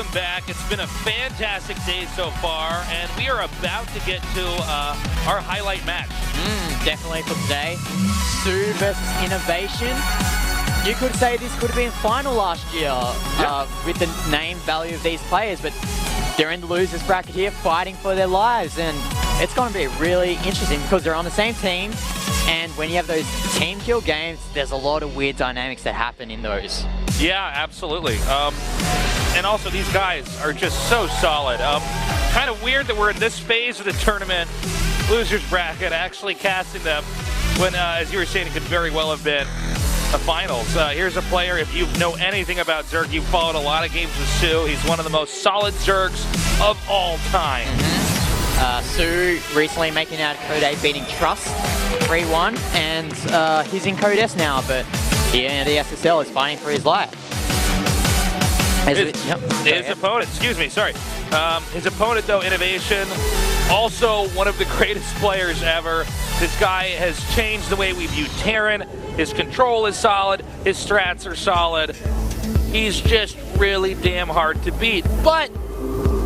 welcome back. It's been a fantastic day so far, and we are about to get to our highlight match. Definitely for today. soO versus INnoVation. You could say this could have been final last year with the name value of these players, but they're in the losers bracket here fighting for their lives, and it's going to be really interesting because they're on the same team, and when you have those team kill games, there's a lot of weird dynamics that happen in those. Yeah, absolutely. And also, these guys are just so solid. Kind of weird that we're in this phase of the tournament, losers bracket, actually casting them when, as you were saying, it could very well have been the finals. Here's a player, if you know anything about Zerg, you've followed a lot of games with soO. He's one of the most solid Zergs of all time. soO recently making out of Code 8, beating Trust 3-1, and he's in Code S now, but here in the SSL is fighting for his life. His opponent, excuse me, sorry. His opponent, though, INnoVation, also one of the greatest players ever. This guy has changed the way we view Terran. His control is solid. His strats are solid. He's just really damn hard to beat. But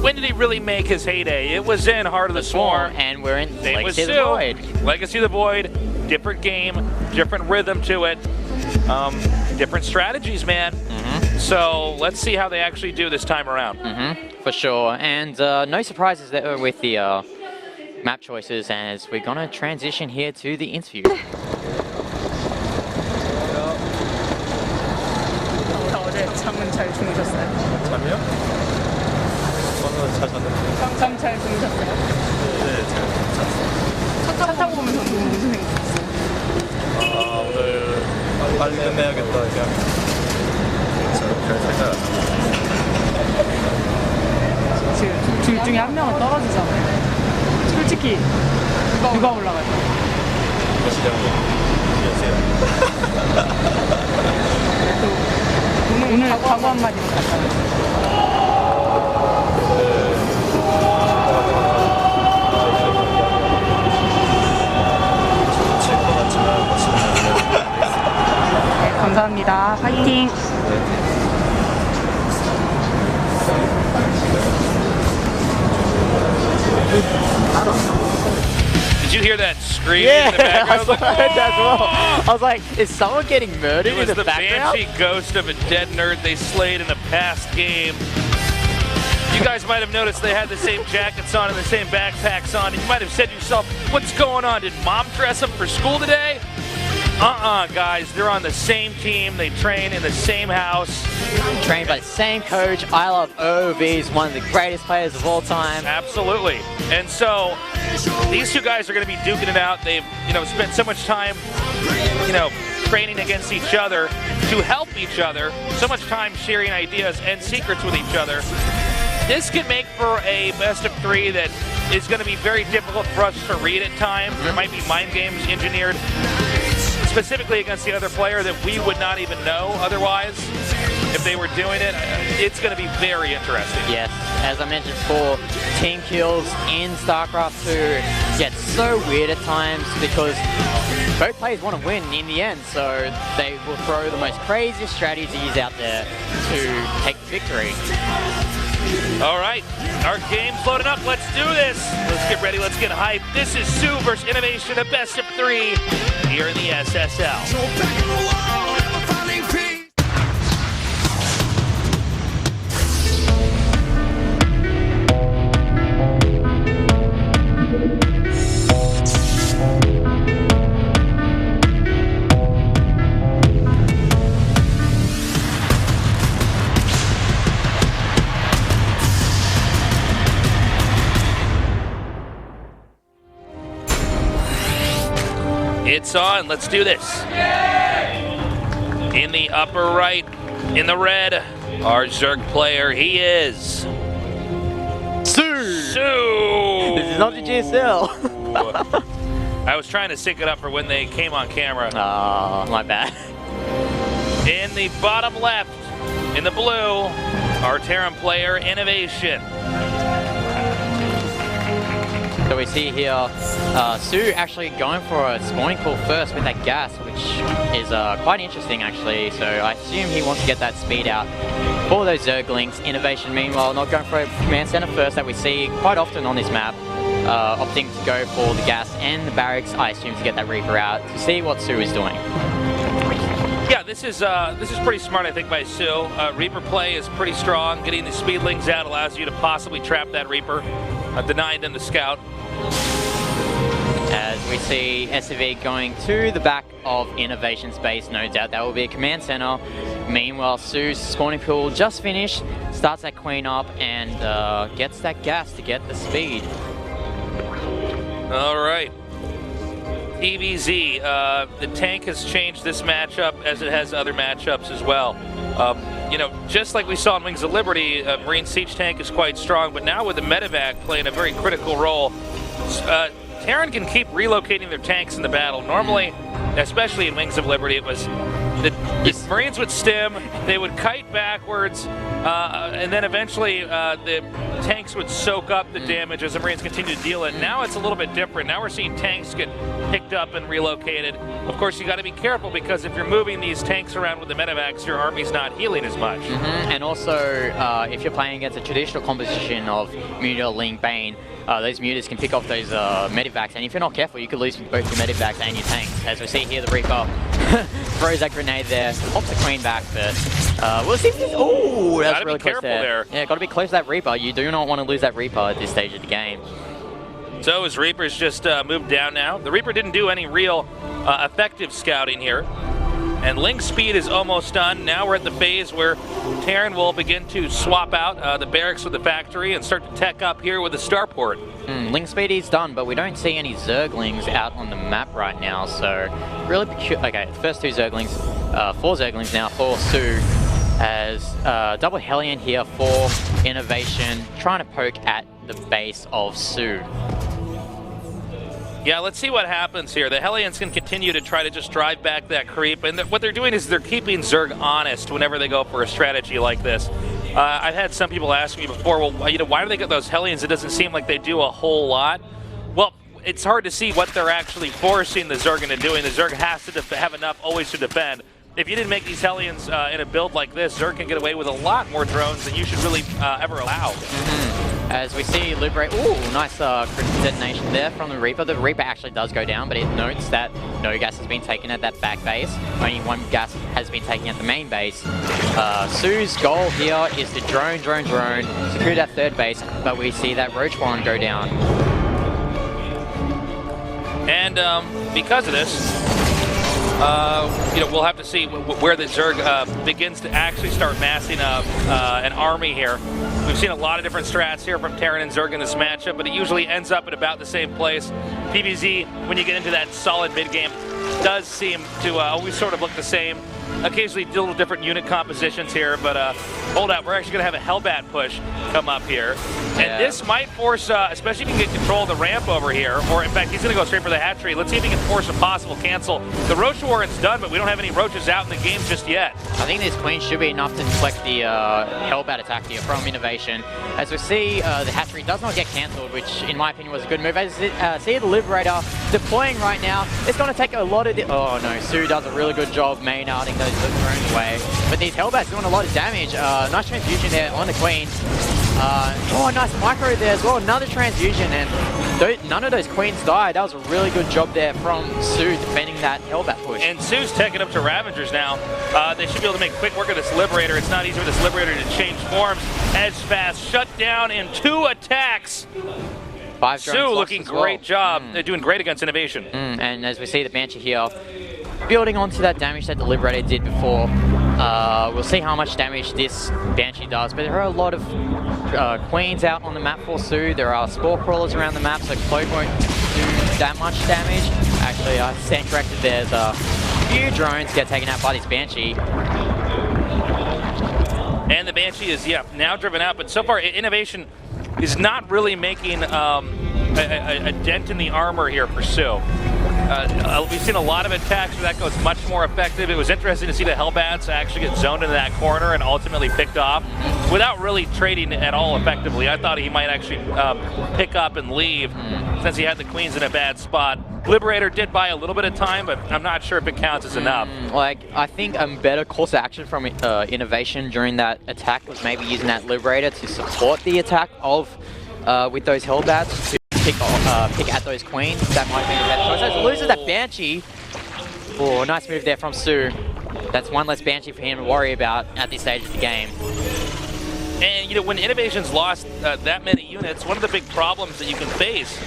when did he really make his heyday? It was in Heart of the Swarm. And we're in Same Legacy of the soO. Void. Legacy of the Void. Different game, different rhythm to it. Different strategies, man. So let's see how they actually do this time around. For sure. And no surprises there with the map choices, as we're going to transition here to the interview. 어제 잠은 잘 주무셨어요? 잠이요? 저는 잘 잤는데. 잠 잘 주무셨어요? 네, 잘 잤어요. 차 타고 오면서 무슨 생각했어요? 아, 오늘 빨리 끝내야겠다, 그냥. 별 생각 안 하고. 지금 둘 중에 한 명은 떨어지잖아요. 솔직히 누가 올라갈까요? 오늘 각오 한마디 부탁드립니다. 네, 감사합니다. 파이팅! Did you hear that scream Yeah, in the background? I heard that as well. I was like, is someone getting murdered It was in the the background? banshee ghost of a dead nerd they slayed in a past game. You guys might have noticed they had the same jackets on and the same backpacks on, and you might have said to yourself, what's going on? Did mom dress them for school today? Guys, they're on the same team. They train in the same house. Trained by the same coach. I love OOV. He's one of the greatest players of all time. Absolutely. And so these two guys are going to be duking it out. They've, spent so much time, training against each other to help each other. So much time sharing ideas and secrets with each other. This can make for a best of three that is going to be very difficult for us to read at times. There might be mind games engineered specifically against the other player that we would not even know otherwise if they were doing it. It's going to be very interesting. Yes, as I mentioned before, team kills in Starcraft 2 get so weird at times because both players want to win in the end, so they will throw the most craziest strategies out there to take the victory. All right, our game's loaded up. Let's do this. Let's get ready. Let's get hyped. This is soO versus INnoVation, a best of three here in the SSL. It's on. Let's do this. In the upper right, in the red, our Zerg player, he is soO. This is not the GSL. I was trying to sync it up for when they came on camera. Oh, my bad. In the bottom left, in the blue, our Terran player, INnoVation. The So we see here soO actually going for a spawning pool first with that gas, which is quite interesting actually. So I assume he wants to get that speed out for those Zerglings. INnoVation meanwhile not going for a command center first that we see quite often on this map. Opting to go for the gas and the barracks, I assume, to get that Reaper out to see what soO is doing. Yeah, this is pretty smart, I think, by soO. Reaper play is pretty strong. Getting the speedlings out allows you to possibly trap that Reaper, denying them the scout. As we see SSL going to the back of INnoVation's base, no doubt that will be a command center. Meanwhile, soO's spawning pool just finished, starts that queen up, and gets that gas to get the speed. All right. EBZ, the tank has changed this matchup as it has other matchups as well. You know, just like we saw in Wings of Liberty, Marine Siege tank is quite strong, but now with the medevac playing a very critical role, Terran can keep relocating their tanks in the battle. Normally, especially in Wings of Liberty, it was the Marines would stim, they would kite backwards, and then eventually the tanks would soak up the damage as the Marines continue to deal it. Now it's a little bit different. Now we're seeing tanks get picked up and relocated. Of course, you got to be careful because if you're moving these tanks around with the medevacs, your army's not healing as much. And also, if you're playing against a traditional composition of Muta, Ling, Bane, those mutas can pick off those medevacs, and if you're not careful, you could lose both your medevacs and your tanks. As we see here, the Reaper throws that grenade there, pops the queen back, but we'll see if this. Oh, that's really close there. Yeah, got to be close to that Reaper. You do not want to lose that Reaper at this stage of the game. So his Reaper's just moved down now. The Reaper didn't do any real effective scouting here. And Ling's speed is almost done. Now we're at the phase where Terran will begin to swap out the barracks with the factory and start to tech up here with the starport. Ling speed is done, but we don't see any Zerglings out on the map right now. So really okay, first two Zerglings, 4 Zerglings now for soO. As double Hellion here for INnoVation, trying to poke at the base of soO. Yeah, let's see what happens here. The Hellions can continue to try to just drive back that creep, and what they're doing is they're keeping Zerg honest whenever they go for a strategy like this. I've had some people ask me before, well, you know, why do they get those Hellions? It doesn't seem like they do a whole lot. Well, it's hard to see what they're actually forcing the Zerg into doing. The Zerg has to have enough always to defend. If you didn't make these Hellions in a build like this, Zerg can get away with a lot more drones than you should really ever allow. As we see Liberate, ooh, nice critical detonation there from the Reaper. The Reaper actually does go down, but it notes that no gas has been taken at that back base. Only 1 gas has been taken at the main base. soO's goal here is to drone, secure that third base, but we see that Roach Warren go down. And because of this, you know, we'll have to see where the Zerg begins to actually start massing an army here. We've seen a lot of different strats here from Terran and Zerg in this matchup, but it usually ends up at about the same place. PvZ, when you get into that solid mid-game, does seem to always sort of look the same. Occasionally do little different unit compositions here, but hold up, we're actually going to have a Hellbat push come up here. And this might force, especially if you can get control of the ramp over here, or in fact, he's going to go straight for the hatchery. Let's see if he can force a possible cancel. The Roach Warren's done, but we don't have any Roaches out in the game just yet. I think this Queen should be enough to deflect the Hellbat attack here from INnoVation. As we see, the hatchery does not get cancelled, which in my opinion was a good move. As you see the Liberator deploying right now, it's going to take a lot of oh no, soO does a really good job main-outing those drones away. But these Hellbats doing a lot of damage. Nice transfusion there on the Queen. Oh, nice micro there as well. Another transfusion, and none of those Queens died. That was a really good job there from soO defending that Hellbat push. And soO's taking up to Ravengers now. They should be able to make quick work of this Liberator. It's not easy for this Liberator to change forms. Edge fast, shut down in 2 attacks. 5 soO looking great job. They're doing great against INnoVation. And as we see the Banshee here, building onto that damage that the Liberator did before. We'll see how much damage this Banshee does, but there are a lot of Queens out on the map for soO. There are Spore Crawlers around the map, so Cloak won't do that much damage. Actually, I stand corrected, there's a few drones get taken out by this Banshee. And the Banshee is, now driven out, but so far INnoVation is not really making a dent in the armor here for soO. We've seen a lot of attacks where that goes much more effective. It was interesting to see the Hellbats actually get zoned into that corner and ultimately picked off without really trading at all effectively. I thought he might actually pick up and leave since he had the queens in a bad spot. Liberator did buy a little bit of time, but I'm not sure if it counts as enough. Like, I think a better course of action from INnoVation during that attack was maybe using that Liberator to support the attack of with those Hellbats to pick at those queens. That might be a better choice. As it loses that Banshee. Oh, nice move there from soO. That's one less Banshee for him to worry about at this stage of the game. And, you know, when INnoVation's lost that many units, one of the big problems that you can face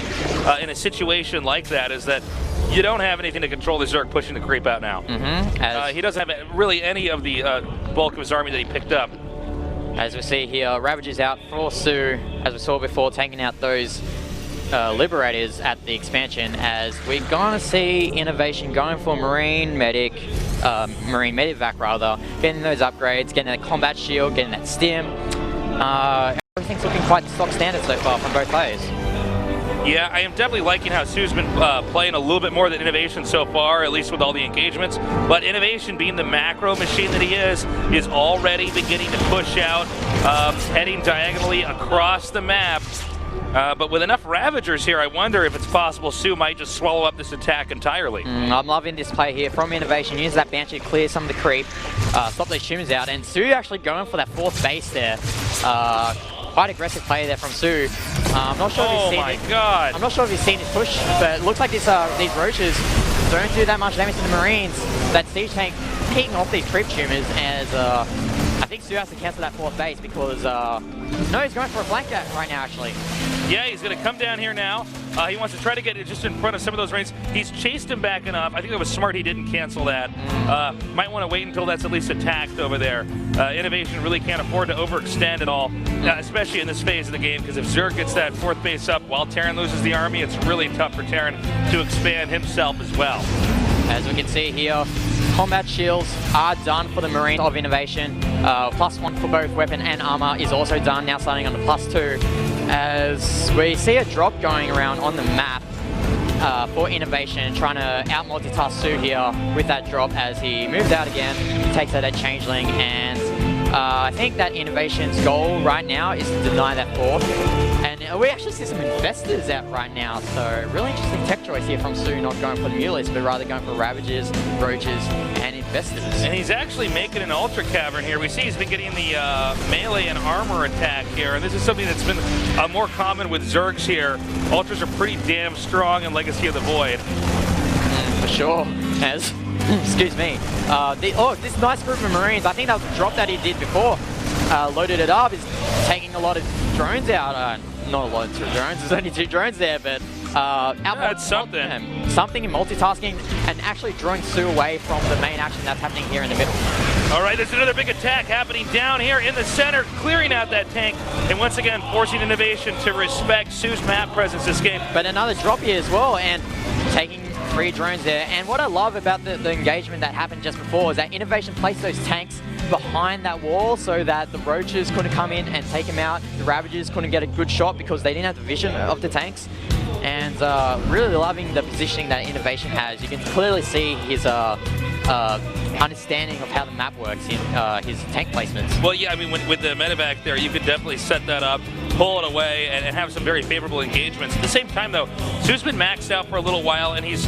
in a situation like that is that you don't have anything to control the Zerg pushing the creep out now. He doesn't have really any of the bulk of his army that he picked up. As we see here, Ravager's out for soO, as we saw before, taking out those Liberators at the expansion, as we're going to see INnoVation going for Marine Medivac rather, getting those upgrades, getting that combat shield, getting that stim. Everything's looking quite stock standard so far from both players. Yeah, I am definitely liking how soO's been playing a little bit more than INnoVation so far, at least with all the engagements. But INnoVation, being the macro machine that he is already beginning to push out, heading diagonally across the map. But with enough Ravagers here, I wonder if it's possible soO might just swallow up this attack entirely. I'm loving this play here from INnoVation. Use that Banshee to clear some of the creep, stop those humans out, and soO actually going for that fourth base there. Quite aggressive play there from soO. I'm not sure if he's seen it. God. I'm not sure if he's seen his push, but it looks like these Roaches don't do that much damage to the Marines. That Siege Tank picking off these creep tumors, as I think soO has to cancel that fourth base because no, he's going for a flank right now actually. Yeah, he's going to come down here now. He wants to try to get it just in front of some of those Marines. He's chased him back enough. I think it was smart he didn't cancel that. Might want to wait until that's at least attacked over there. INnoVation really can't afford to overextend at all, especially in this phase of the game, because if Zerg gets that fourth base up while Terran loses the army, it's really tough for Terran to expand himself as well. As we can see here, combat shields are done for the Marines of INnoVation. +1 for both weapon and armor is also done, now starting on the +2. As we see a drop going around on the map for INnoVation, trying to out-multitask soO here with that drop as he moves out again. He takes out that Changeling, and I think that INnoVation's goal right now is to deny that fourth. And we actually see some investors out right now, so really interesting tech choice here from soO, not going for the Mulists, but rather going for Ravagers, Roaches, and investors. And he's actually making an Ultra Cavern here. We see he's been getting the melee and armor attack here, and this is something that's been more common with Zergs here. Ultras are pretty damn strong in Legacy of the Void. For sure, as excuse me. This nice group of Marines, I think that was the drop that he did before. Loaded it up, is taking a lot of drones out. Not a lot of drones, there's only 2 drones there, but that's something. Something in multitasking and actually drawing soO away from the main action that's happening here in the middle. All right, there's another big attack happening down here in the center, clearing out that tank, and once again forcing INnoVation to respect soO's map presence this game. But another drop here as well, and taking 3 drones there. And what I love about the engagement that happened just before is that INnoVation placed those tanks behind that wall so that the Roaches couldn't come in and take him out. The Ravagers couldn't get a good shot because they didn't have the vision of the tanks. And really loving the positioning that INnoVation has. You can clearly see his understanding of how the map works in his tank placements. Well, yeah, I mean, with the medevac there, you could definitely set that up, pull it away, and have some very favorable engagements. At the same time, though, soO's been maxed out for a little while, and he's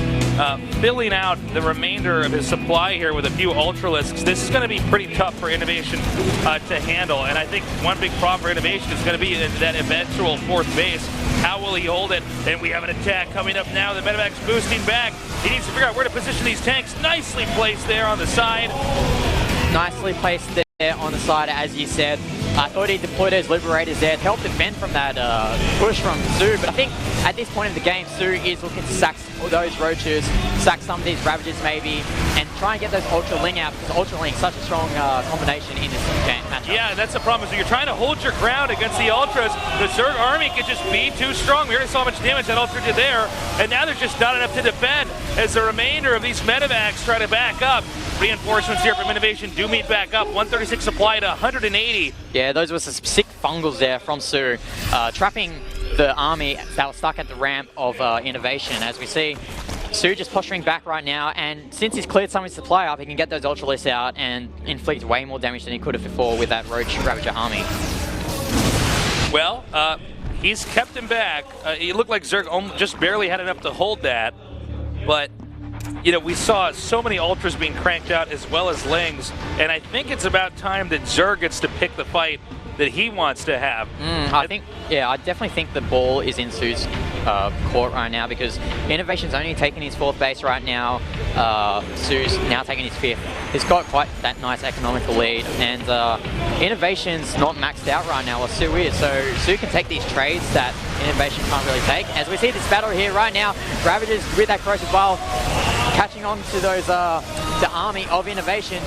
filling out the remainder of his supply here with a few Ultralisks. This is going to be pretty tough for INnoVation to handle, and I think one big problem for INnoVation is going to be that eventual fourth base. How will he hold it? And we have an attack coming up now. The medevac's boosting back. He needs to figure out where to position these tanks. Nicely placed there on the side. Nicely placed there on the side, as you said. I thought he deployed those Liberators there to help defend from that push from soO, but I think at this point in the game, soO is looking to sack those Roaches, sack some of these Ravagers maybe, and try and get those Ultra Ling out, because Ultra Ling is such a strong combination in this game matchup. Yeah, that's the problem, is when you're trying to hold your ground against the Ultras, the Zerg army can just be too strong. We already saw how much damage that Ultra did there, and now there's just not enough to defend as the remainder of these medevacs try to back up. Reinforcements here from INnoVation do meet back up. 136 supply to 180. Yeah, those were some sick fungals there from soO, trapping the army that was stuck at the ramp of INnoVation. As we see, soO just posturing back right now, and since he's cleared some of his supply up, he can get those Ultralisks out and inflict way more damage than he could have before with that Roach Ravager army. Well, he's kept him back. It looked like Zerg just barely had enough to hold that, but you know, we saw so many Ultras being cranked out as well as Lings, and I think it's about time that Zerg gets to pick the fight that he wants to have. I definitely think the ball is in soO's court right now, because INnoVation's only taking his 4th base right now. soO's now taking his 5th. He's got quite that nice economical lead, and INnoVation's not maxed out right now, or soO is, so soO can take these trades that INnoVation can't really take. As we see this battle here right now, Ravagers with that corrosive bile catching on to those the army of INnoVation.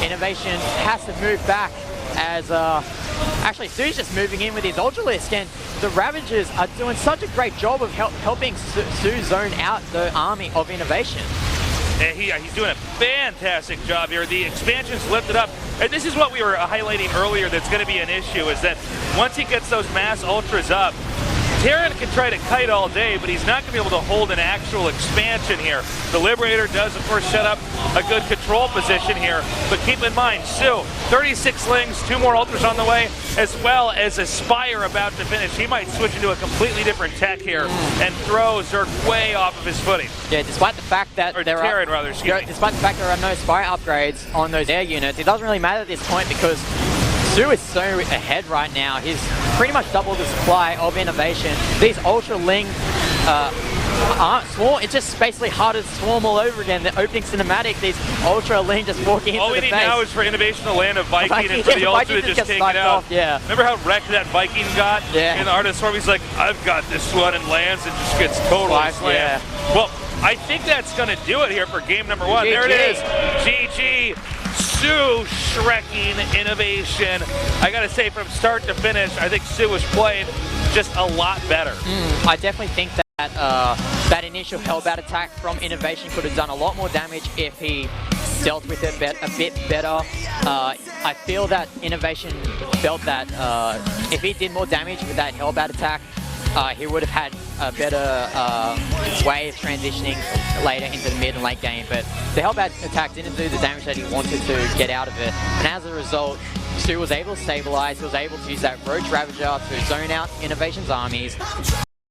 INnoVation has to move back as actually soO's just moving in with his Ultralisk, and the Ravagers are doing such a great job of helping soO zone out the army of INnoVation. And he's doing a fantastic job here. The expansion's lifted up, and this is what we were highlighting earlier that's going to be an issue, is that once he gets those mass Ultras up, Terran can try to kite all day, but he's not going to be able to hold an actual expansion here. The Liberator does, of course, set up a good control position here, but keep in mind, soO, 36 Lings, 2 more Ultras on the way, as well as a Spire about to finish. He might switch into a completely different tech here and throw Zerg way off of his footing. Yeah, despite the fact that Terran, rather, excuse me. Despite the fact there are no Spire upgrades on those air units, it doesn't really matter at this point, because soO is so ahead right now. He's pretty much doubled the supply of INnoVation. These Ultra Ling aren't swarm. It's just basically harder to swarm all over again. The opening cinematic, these Ultra Ling just walking into the face. All we need now is for INnoVation to land a Viking and for the Ultra to just take it out. Yeah. Remember how wrecked that Viking got in the Art of Storm? He's like, I've got this one, and lands and just gets totally slammed. Yeah. Well, I think that's going to do it here for game number 1. There it is. GG. soO shrekking INnoVation. I gotta say, from start to finish, I think soO was playing just a lot better. I definitely think that that initial Hellbat attack from INnoVation could have done a lot more damage if he dealt with it a bit better. I feel that INnoVation felt that if he did more damage with that Hellbat attack, he would have had a better way of transitioning later into the mid and late game, but the Hellbat attack didn't do the damage that he wanted to get out of it, and as a result, soO was able to stabilize. He was able to use that Roach Ravager to zone out INnoVation's armies.